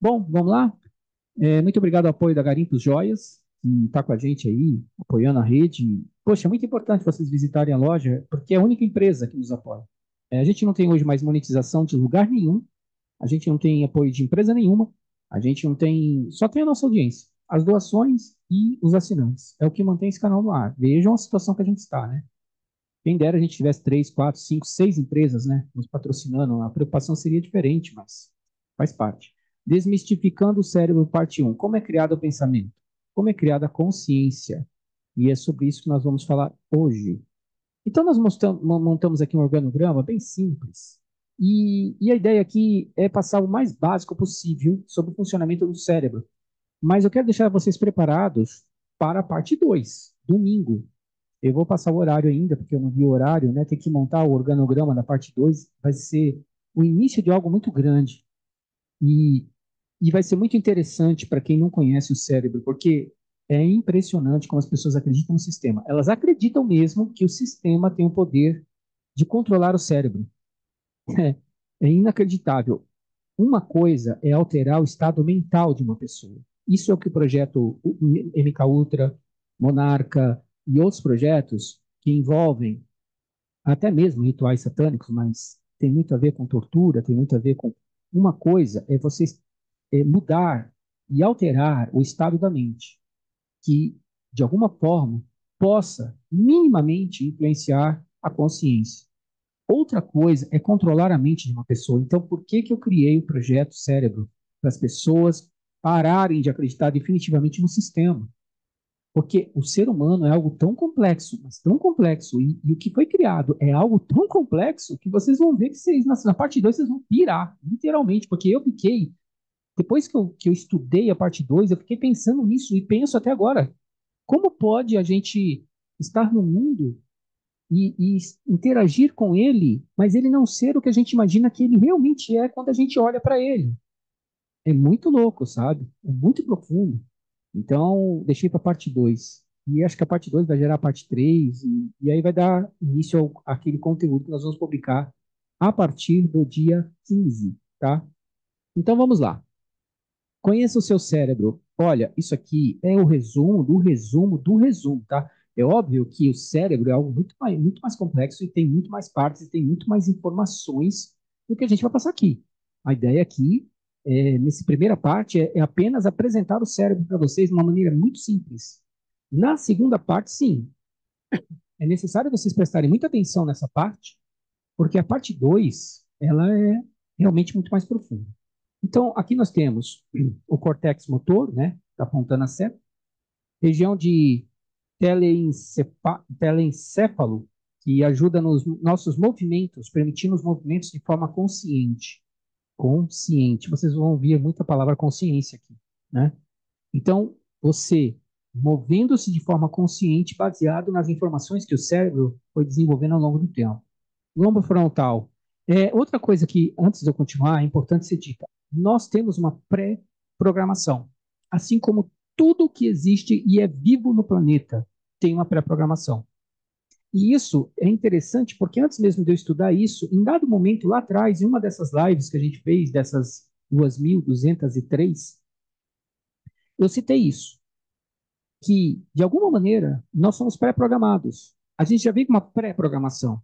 Bom, vamos lá? Muito obrigado ao apoio da Garimpos Joias, que está com a gente aí, apoiando a rede. Poxa, é muito importante vocês visitarem a loja, porque é a única empresa que nos apoia. A gente não tem hoje mais monetização de lugar nenhum, a gente não tem apoio de empresa nenhuma, a gente não tem, só tem a nossa audiência, as doações e os assinantes. É o que mantém esse canal no ar. Vejam a situação que a gente está, né? Quem dera a gente tivesse 3, 4, 5, 6 empresas, né, nos patrocinando, a preocupação seria diferente, mas faz parte. Desmistificando o cérebro, parte um. Como é criado o pensamento? Como é criada a consciência? E é sobre isso que nós vamos falar hoje. Então, nós montamos aqui um organograma bem simples. E a ideia aqui é passar o mais básico possível sobre o funcionamento do cérebro. Mas eu quero deixar vocês preparados para a parte 2, domingo. Eu vou passar o horário ainda, porque eu não vi o horário, né? Tem que montar o organograma da parte 2. Vai ser o início de algo muito grande. E, e vai ser muito interessante para quem não conhece o cérebro, porque é impressionante como as pessoas acreditam no sistema. Elas acreditam mesmo que o sistema tem o poder de controlar o cérebro. É inacreditável. Uma coisa é alterar o estado mental de uma pessoa. Isso é o que o projeto MK Ultra, Monarca e outros projetos que envolvem até mesmo rituais satânicos, mas tem muito a ver com tortura, tem muito a ver com uma coisa é você mudar e alterar o estado da mente, que de alguma forma possa minimamente influenciar a consciência. Outra coisa é controlar a mente de uma pessoa. Então, por que que eu criei o projeto Cérebro? Para as pessoas pararem de acreditar definitivamente no sistema. Porque o ser humano é algo tão complexo, mas tão complexo, e o que foi criado é algo tão complexo que vocês vão ver que vocês, na parte 2 vocês vão pirar, literalmente, porque eu fiquei, depois que eu estudei a parte 2 eu fiquei pensando nisso e penso até agora, como pode a gente estar no mundo e interagir com ele, mas ele não ser o que a gente imagina que ele realmente é quando a gente olha para ele? É muito louco, sabe? É muito profundo. Então, deixei para a parte 2. E acho que a parte 2 vai gerar a parte 3, e aí vai dar início àquele conteúdo que nós vamos publicar a partir do dia 15, tá? Então, vamos lá. Conheça o seu cérebro. Olha, isso aqui é o resumo do resumo do resumo, tá? É óbvio que o cérebro é algo muito mais complexo e tem muito mais partes e tem muito mais informações do que a gente vai passar aqui. A ideia aqui, nessa primeira parte, é apenas apresentar o cérebro para vocês de uma maneira muito simples. Na segunda parte, sim, é necessário vocês prestarem muita atenção nessa parte, porque a parte 2 ela é realmente muito mais profunda. Então, aqui nós temos o córtex motor, né? Está apontando a seta. Região de telencéfalo, que ajuda nos nossos movimentos, permitindo os movimentos de forma consciente. Consciente. Vocês vão ouvir muita palavra consciência aqui, né? Então, você movendo-se de forma consciente, baseado nas informações que o cérebro foi desenvolvendo ao longo do tempo. Lombo frontal. Outra coisa que, antes de eu continuar, é importante ser dita. Nós temos uma pré-programação. Assim como tudo que existe e é vivo no planeta tem uma pré-programação. E isso é interessante porque antes mesmo de eu estudar isso, em dado momento lá atrás, em uma dessas lives que a gente fez, dessas 2.203, eu citei isso, que, de alguma maneira, nós somos pré-programados. A gente já vem com uma pré-programação.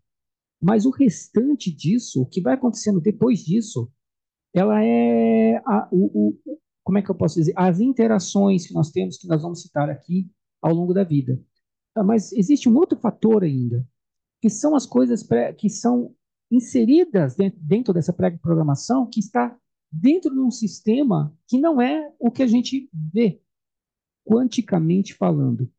Mas o restante disso, o que vai acontecendo depois disso, ela é como é que eu posso dizer? As interações que nós temos, que nós vamos citar aqui ao longo da vida. Mas existe um outro fator ainda, que são as coisas que são inseridas dentro dessa pré-programação, que está dentro de um sistema que não é o que a gente vê, quanticamente falando.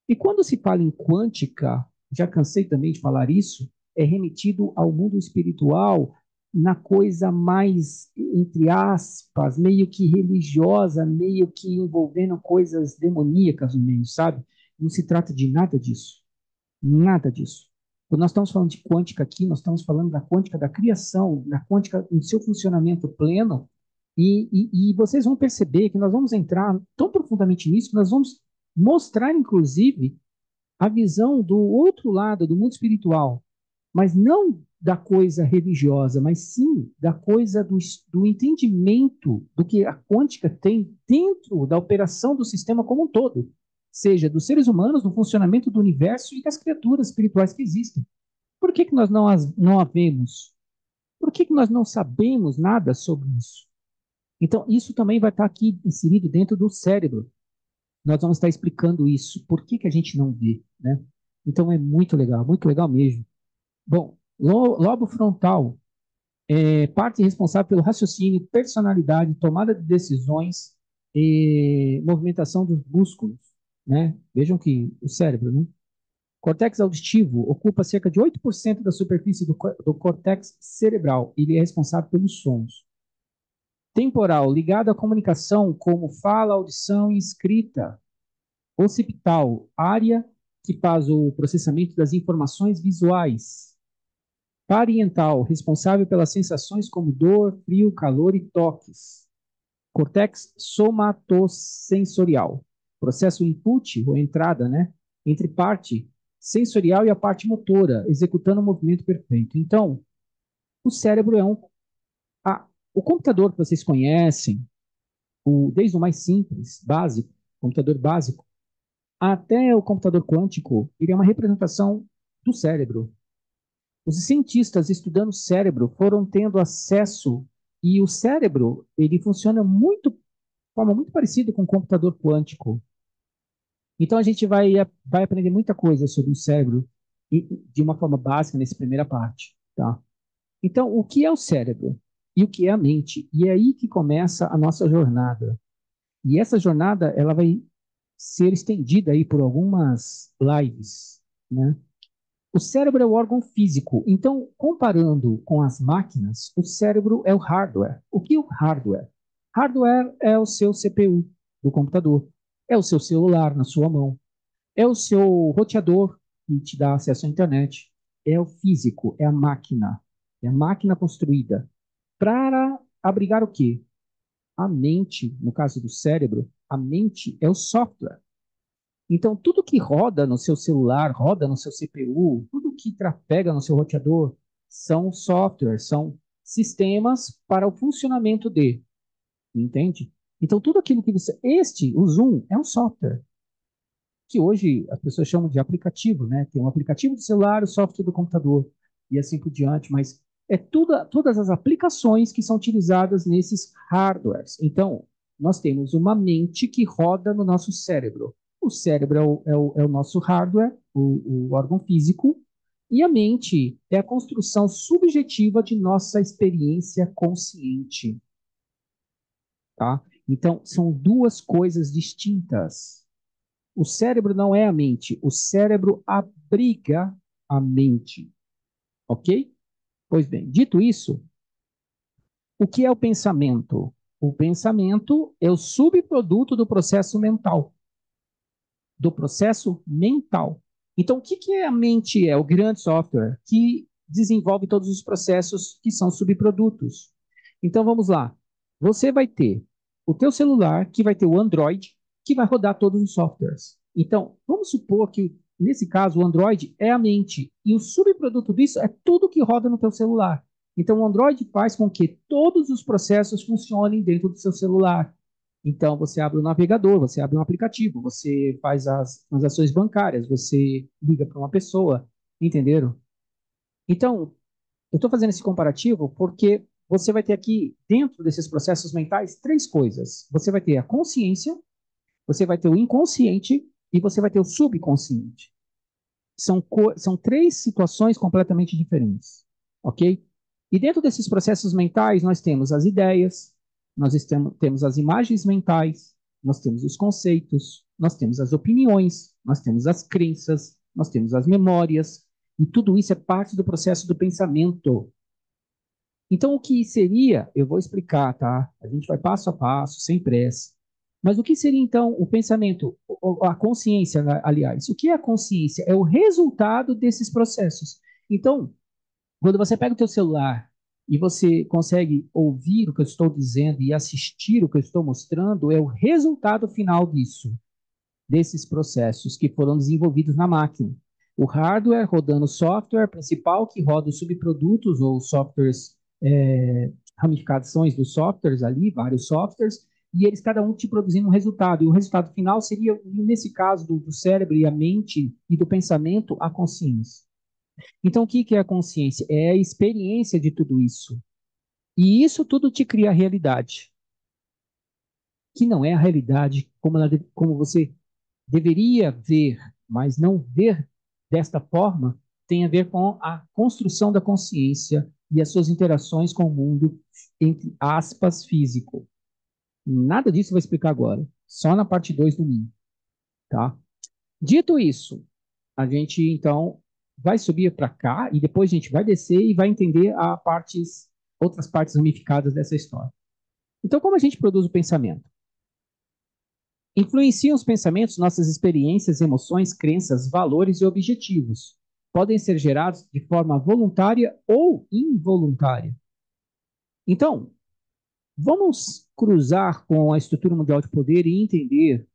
E quando se fala em quântica, já cansei também de falar isso, é remetido ao mundo espiritual, na coisa mais, entre aspas, meio que religiosa, meio que envolvendo coisas demoníacas no meio, sabe? Não se trata de nada disso. Nada disso. Quando nós estamos falando de quântica aqui, nós estamos falando da quântica da criação, da quântica em seu funcionamento pleno, e vocês vão perceber que nós vamos entrar tão profundamente nisso que nós vamos mostrar, inclusive, a visão do outro lado, do mundo espiritual, mas não da coisa religiosa, mas sim da coisa do entendimento do que a quântica tem dentro da operação do sistema como um todo, seja dos seres humanos, no funcionamento do universo e das criaturas espirituais que existem. Por que, que nós não a vemos? Por que, que nós não sabemos nada sobre isso? Então, isso também vai estar aqui inserido dentro do cérebro. Nós vamos estar explicando isso. Por que, que a gente não vê, né? Então, é muito legal mesmo. Bom, lobo frontal é parte responsável pelo raciocínio, personalidade, tomada de decisões e movimentação dos músculos, né? Vejam que o cérebro, né? Cortex auditivo ocupa cerca de 8% da superfície do córtex cerebral. Ele é responsável pelos sons. Temporal, ligado à comunicação, como fala, audição e escrita. Occipital, área que faz o processamento das informações visuais. Parietal, responsável pelas sensações como dor, frio, calor e toques. Cortex somatosensorial, processo input, ou entrada, né? Entre parte sensorial e a parte motora, executando o movimento perfeito. Então, o cérebro é o computador que vocês conhecem, desde o mais simples, básico, computador básico, até o computador quântico, ele é uma representação do cérebro. Os cientistas estudando o cérebro foram tendo acesso, e o cérebro ele funciona de forma muito parecida com o computador quântico. Então a gente vai aprender muita coisa sobre o cérebro de uma forma básica nessa primeira parte, tá? Então, o que é o cérebro e o que é a mente? E é aí que começa a nossa jornada. E essa jornada ela vai ser estendida aí por algumas lives, né? O cérebro é o órgão físico. Então, comparando com as máquinas, o cérebro é o hardware. O que é o hardware? Hardware é o seu CPU do computador, é o seu celular na sua mão, é o seu roteador que te dá acesso à internet, é o físico, é a máquina construída para abrigar o quê? A mente, no caso do cérebro, a mente é o software. Então, tudo que roda no seu celular, roda no seu CPU, tudo que trafega no seu roteador, são softwares, são sistemas para o funcionamento de, entende? Então, tudo aquilo que você. O Zoom, é um software, que hoje as pessoas chamam de aplicativo, né? Tem um aplicativo do celular, o software do computador, e assim por diante, mas todas as aplicações que são utilizadas nesses hardwares. Então, nós temos uma mente que roda no nosso cérebro. O cérebro é o nosso hardware, o órgão físico, e a mente é a construção subjetiva de nossa experiência consciente, tá? Então, são duas coisas distintas. O cérebro não é a mente, o cérebro abriga a mente, ok? Pois bem, dito isso, o que é o pensamento? O pensamento é o subproduto do processo mental. Do processo mental. Então, o que é a mente? É o grande software que desenvolve todos os processos que são subprodutos. Então, vamos lá. Você vai ter o teu celular, que vai ter o Android, que vai rodar todos os softwares. Então, vamos supor que, nesse caso, o Android é a mente, e o subproduto disso é tudo que roda no teu celular. Então, o Android faz com que todos os processos funcionem dentro do seu celular. Então, você abre o navegador, você abre um aplicativo, você faz as transações bancárias, você liga para uma pessoa, entenderam? Então, eu estou fazendo esse comparativo porque você vai ter aqui, dentro desses processos mentais, três coisas. Você vai ter a consciência, você vai ter o inconsciente e você vai ter o subconsciente. São três situações completamente diferentes, ok? E dentro desses processos mentais, nós temos as ideias, temos as imagens mentais, nós temos os conceitos, nós temos as opiniões, nós temos as crenças, nós temos as memórias, e tudo isso é parte do processo do pensamento. Então, o que seria, eu vou explicar, tá? A gente vai passo a passo, sem pressa. Mas o que seria, então, o pensamento, a consciência, aliás? O que é a consciência? É o resultado desses processos. Então, quando você pega o teu celular e você consegue ouvir o que eu estou dizendo e assistir o que eu estou mostrando, é o resultado final disso, desses processos que foram desenvolvidos na máquina. O hardware rodando o software principal, que roda os subprodutos ou softwares, ramificações dos softwares ali, vários softwares, e eles cada um te produzindo um resultado. E o resultado final seria, nesse caso, do cérebro e a mente e do pensamento, a consciência. Então, o que é a consciência? É a experiência de tudo isso. E isso tudo te cria a realidade, que não é a realidade como você deveria ver, mas não ver desta forma, tem a ver com a construção da consciência e as suas interações com o mundo, entre aspas, físico. Nada disso eu vou explicar agora, só na parte 2 domingo, tá? Dito isso, a gente então vai subir para cá e depois a gente vai descer e vai entender outras partes ramificadas dessa história. Então, como a gente produz o pensamento? Influenciam os pensamentos nossas experiências, emoções, crenças, valores e objetivos. Podem ser gerados de forma voluntária ou involuntária. Então, vamos cruzar com a estrutura mundial de poder e entender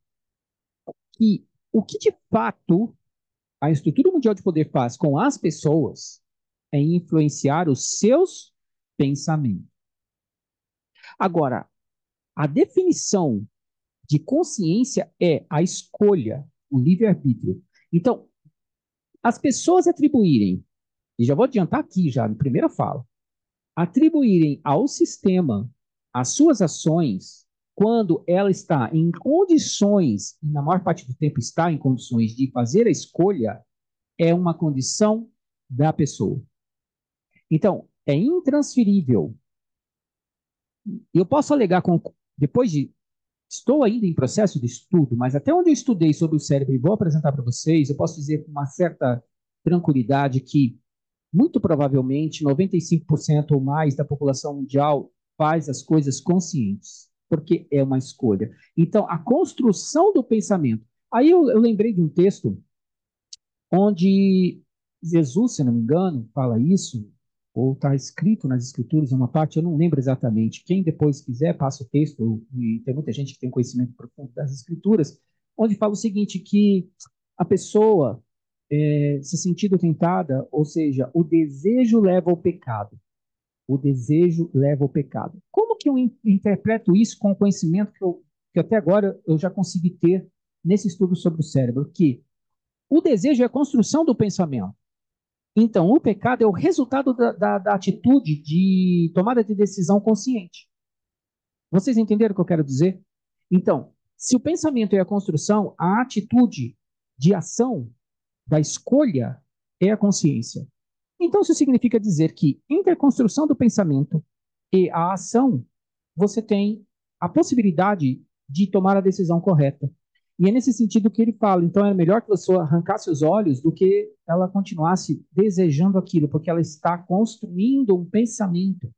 que o que de fato a estrutura mundial de poder faz com as pessoas é influenciar os seus pensamentos. Agora, a definição de consciência é a escolha, o livre-arbítrio. Então, as pessoas atribuírem, e já vou adiantar aqui já, na primeira fala, atribuírem ao sistema as suas ações quando ela está em condições, e na maior parte do tempo está em condições de fazer a escolha, é uma condição da pessoa. Então, é intransferível. Eu posso alegar, depois de. Estou ainda em processo de estudo, mas até onde eu estudei sobre o cérebro e vou apresentar para vocês, eu posso dizer com uma certa tranquilidade que, muito provavelmente, 95% ou mais da população mundial faz as coisas conscientes, porque é uma escolha. Então, a construção do pensamento. Aí eu lembrei de um texto onde Jesus, se não me engano, fala isso, ou está escrito nas escrituras, uma parte, eu não lembro exatamente. Quem depois quiser, passa o texto, e tem muita gente que tem conhecimento profundo das escrituras, onde fala o seguinte, que a pessoa se sentindo tentada, ou seja, o desejo leva ao pecado. O desejo leva ao pecado. Como que eu interpreto isso com o conhecimento que até agora eu já consegui ter nesse estudo sobre o cérebro? Que o desejo é a construção do pensamento. Então, o pecado é o resultado da atitude de tomada de decisão consciente. Vocês entenderam o que eu quero dizer? Então, se o pensamento é a construção, a atitude de ação, da escolha, é a consciência. Então, isso significa dizer que entre a construção do pensamento e a ação, você tem a possibilidade de tomar a decisão correta. E é nesse sentido que ele fala. Então, é melhor que você arrancasse os olhos do que ela continuasse desejando aquilo, porque ela está construindo um pensamento.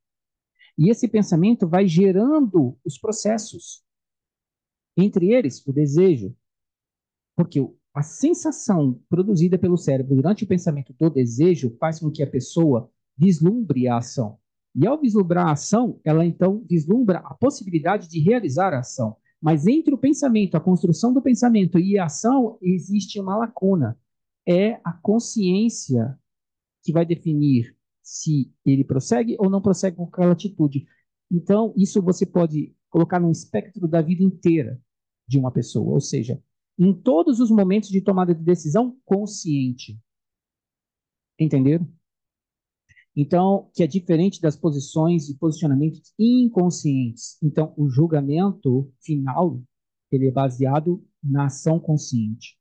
E esse pensamento vai gerando os processos. Entre eles, o desejo. Porque a sensação produzida pelo cérebro durante o pensamento do desejo faz com que a pessoa vislumbre a ação. E ao vislumbrar a ação, ela então vislumbra a possibilidade de realizar a ação. Mas entre o pensamento, a construção do pensamento e a ação, existe uma lacuna. É a consciência que vai definir se ele prossegue ou não prossegue com aquela atitude. Então, isso você pode colocar no espectro da vida inteira de uma pessoa, ou seja, em todos os momentos de tomada de decisão consciente. Entenderam? Então, que é diferente das posições e posicionamentos inconscientes. Então, o julgamento final, ele é baseado na ação consciente.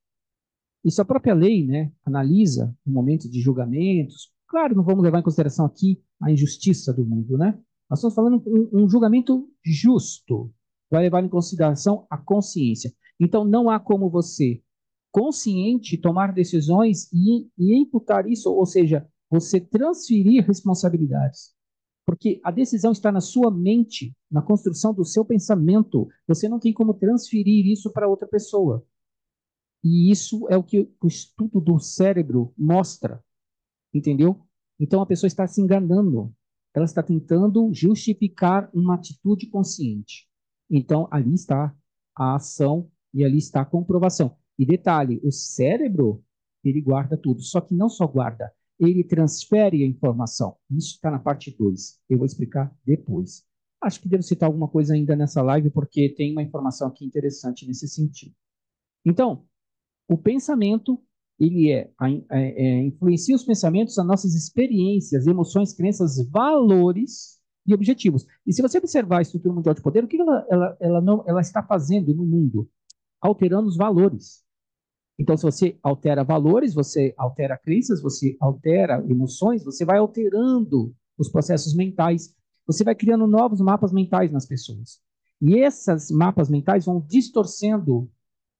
Isso a própria lei, né, analisa no momento de julgamentos. Claro, não vamos levar em consideração aqui a injustiça do mundo, né? Nós estamos falando um julgamento justo. Vai levar em consideração a consciência. Então, não há como você, consciente, tomar decisões e imputar isso, ou seja, você transferir responsabilidades. Porque a decisão está na sua mente, na construção do seu pensamento. Você não tem como transferir isso para outra pessoa. E isso é o que o estudo do cérebro mostra, entendeu? Então a pessoa está se enganando. Ela está tentando justificar uma atitude consciente. Então ali está a ação e ali está a comprovação. E detalhe, o cérebro ele guarda tudo. Só que não só guarda, ele transfere a informação. Isso está na parte 2. Eu vou explicar depois. Acho que devo citar alguma coisa ainda nessa live, porque tem uma informação aqui interessante nesse sentido. Então, o pensamento, influencia os pensamentos, as nossas experiências, emoções, crenças, valores e objetivos. E se você observar a estrutura mundial de poder, o que ela está fazendo no mundo? Alterando os valores. Então, se você altera valores, você altera crenças, você altera emoções, você vai alterando os processos mentais, você vai criando novos mapas mentais nas pessoas. E esses mapas mentais vão distorcendo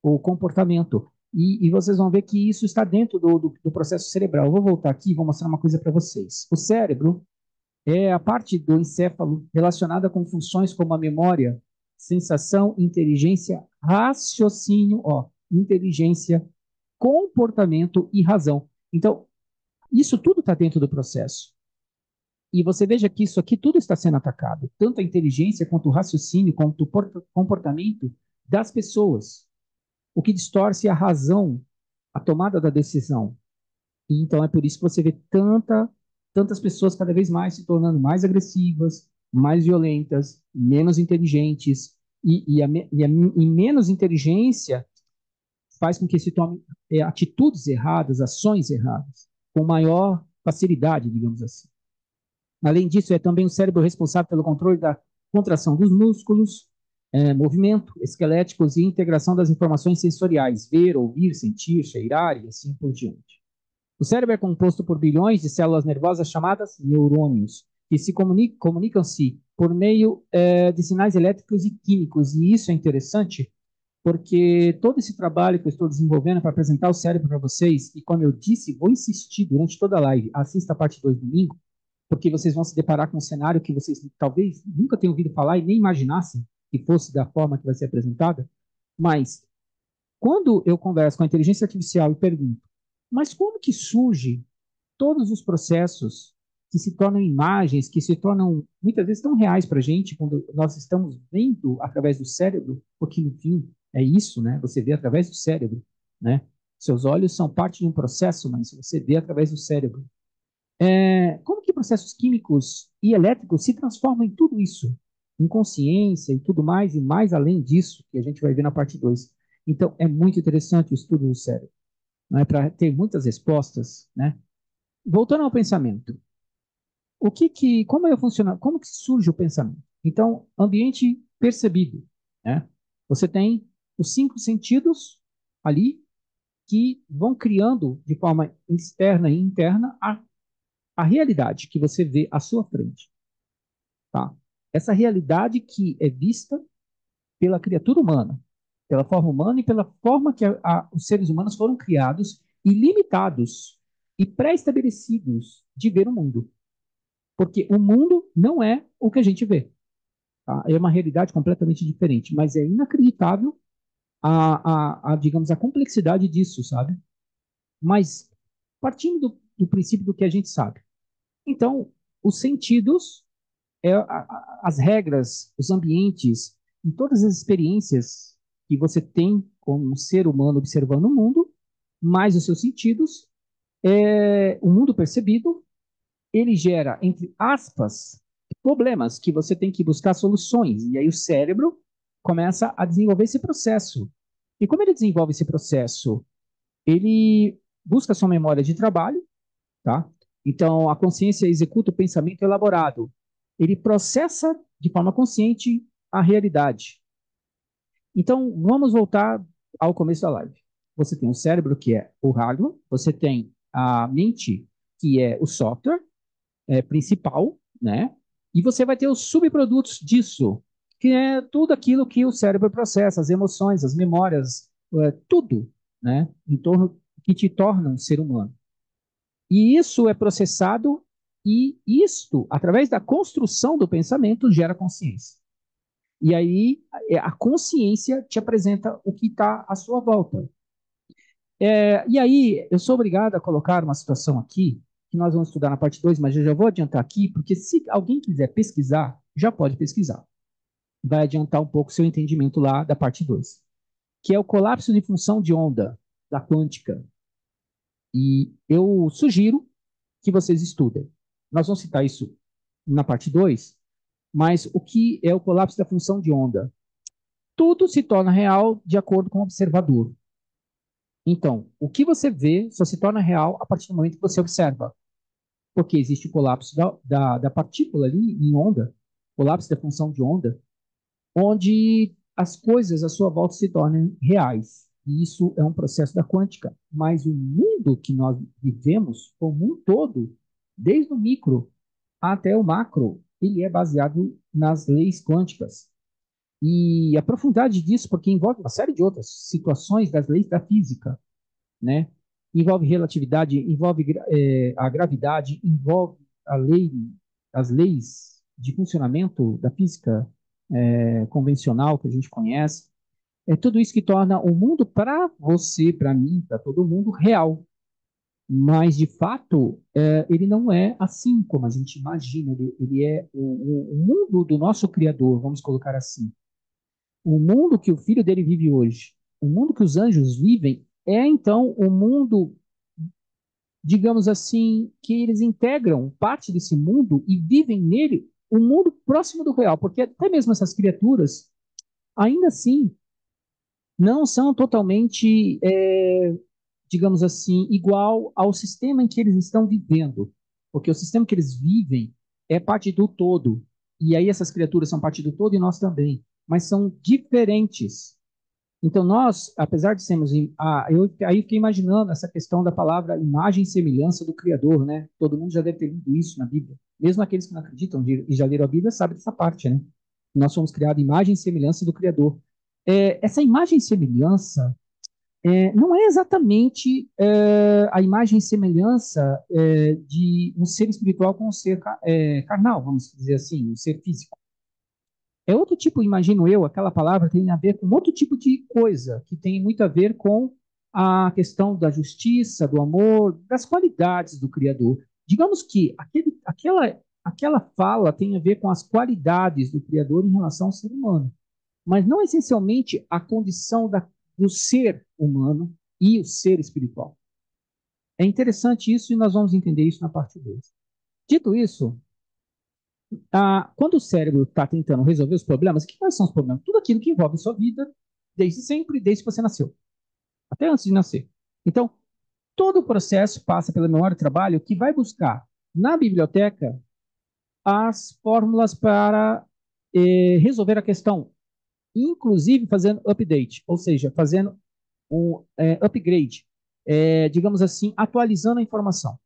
o comportamento. E vocês vão ver que isso está dentro do processo cerebral. Eu vou voltar aqui e vou mostrar uma coisa para vocês. O cérebro é a parte do encéfalo relacionada com funções como a memória, sensação, inteligência, raciocínio, inteligência, comportamento e razão. Então, isso tudo está dentro do processo. E você veja que isso aqui tudo está sendo atacado, tanto a inteligência quanto o raciocínio, quanto o comportamento das pessoas, o que distorce a razão, a tomada da decisão. E então é por isso que você vê tantas pessoas cada vez mais se tornando mais agressivas, mais violentas, menos inteligentes, e menos inteligência faz com que se tome atitudes erradas, ações erradas, com maior facilidade, digamos assim. Além disso, é também o cérebro responsável pelo controle da contração dos músculos, movimento esqueléticos e integração das informações sensoriais, ver, ouvir, sentir, cheirar e assim por diante. O cérebro é composto por bilhões de células nervosas chamadas neurônios, que se comunicam-se por meio de sinais elétricos e químicos. E isso é interessante, porque todo esse trabalho que eu estou desenvolvendo para apresentar o cérebro para vocês, e como eu disse, vou insistir durante toda a live, assista a parte 2 domingo, porque vocês vão se deparar com um cenário que vocês talvez nunca tenham ouvido falar e nem imaginassem que fosse da forma que vai ser apresentada. Mas, quando eu converso com a inteligência artificial e pergunto, mas como que surge todos os processos que se tornam imagens, que se tornam muitas vezes tão reais para a gente, quando nós estamos vendo através do cérebro, porque no fim é isso, né? Você vê através do cérebro, né? Seus olhos são parte de um processo, mas você vê através do cérebro. Como que processos químicos e elétricos se transformam em tudo isso? Em consciência e tudo mais, e mais além disso, que a gente vai ver na parte 2. Então, é muito interessante o estudo do cérebro, não é para ter muitas respostas, né? Voltando ao pensamento, como que surge o pensamento? Então, ambiente percebido, né? Você tem os 5 sentidos ali que vão criando de forma externa e interna a realidade que você vê à sua frente, tá? Essa realidade que é vista pela criatura humana, pela forma humana e pela forma que os seres humanos foram criados e limitados e pré-estabelecidos de ver o mundo. Porque o mundo não é o que a gente vê. Tá? É uma realidade completamente diferente, mas é inacreditável digamos, a complexidade disso, sabe? Mas partindo do princípio do que a gente sabe. Então, os sentidos, as regras, os ambientes e todas as experiências que você tem como um ser humano observando o mundo, mais os seus sentidos, o mundo percebido, ele gera, entre aspas, problemas que você tem que buscar soluções. E aí o cérebro começa a desenvolver esse processo. E como ele desenvolve esse processo? Ele busca sua memória de trabalho, tá? Então, a consciência executa o pensamento elaborado. Ele processa de forma consciente a realidade. Então, vamos voltar ao começo da live. Você tem o cérebro, que é o hardware, você tem a mente, que é o software, principal, né? E você vai ter os subprodutos disso, que é tudo aquilo que o cérebro processa, as emoções, as memórias, tudo, né? Em torno que te torna um ser humano. E isso é processado e isto, através da construção do pensamento, gera consciência. E aí a consciência te apresenta o que está à sua volta. E aí eu sou obrigado a colocar uma situação aqui que nós vamos estudar na parte 2, mas eu já vou adiantar aqui, porque se alguém quiser pesquisar, já pode pesquisar. Vai adiantar um pouco o seu entendimento lá da parte 2, que é o colapso de função de onda da quântica. E eu sugiro que vocês estudem. Nós vamos citar isso na parte 2, mas o que é o colapso da função de onda? Tudo se torna real de acordo com o observador. Então, o que você vê só se torna real a partir do momento que você observa, porque existe o colapso da partícula ali em onda, colapso da função de onda, onde as coisas à sua volta se tornam reais. E isso é um processo da quântica. Mas o mundo que nós vivemos, o mundo todo, desde o micro até o macro, ele é baseado nas leis quânticas. E a profundidade disso, porque envolve uma série de outras situações das leis da física, né? Envolve relatividade, envolve a gravidade, envolve a lei, as leis de funcionamento da física convencional que a gente conhece. É tudo isso que torna o mundo para você, para mim, para todo mundo real. Mas, de fato, ele não é assim como a gente imagina. Ele é o mundo do nosso Criador, vamos colocar assim. O mundo que o filho dele vive hoje, o mundo que os anjos vivem, é então o mundo, digamos assim, que eles integram parte desse mundo e vivem nele, um mundo próximo do real, porque até mesmo essas criaturas, ainda assim, não são totalmente, digamos assim, igual ao sistema em que eles estão vivendo, porque o sistema que eles vivem é parte do todo, e aí essas criaturas são parte do todo e nós também, mas são diferentes. Então, nós, apesar de sermos. Aí fiquei imaginando essa questão da palavra imagem e semelhança do Criador, né? Todo mundo já deve ter lido isso na Bíblia. Mesmo aqueles que não acreditam e já leram a Bíblia sabem dessa parte, né? Nós somos criados imagem e semelhança do Criador. Essa imagem e semelhança não é exatamente a imagem e semelhança de um ser espiritual com um ser carnal, vamos dizer assim, um ser físico. É outro tipo, imagino eu, aquela palavra tem a ver com outro tipo de coisa, que tem muito a ver com a questão da justiça, do amor, das qualidades do Criador. Digamos que aquela fala tem a ver com as qualidades do Criador em relação ao ser humano, mas não essencialmente a condição do ser humano e o ser espiritual. É interessante isso e nós vamos entender isso na parte 2. Dito isso, quando o cérebro está tentando resolver os problemas, quais são os problemas? Tudo aquilo que envolve a sua vida, desde sempre, desde que você nasceu, até antes de nascer. Então, todo o processo passa pela memória de trabalho que vai buscar na biblioteca as fórmulas para resolver a questão, inclusive fazendo update, ou seja, fazendo um upgrade, digamos assim, atualizando a informação.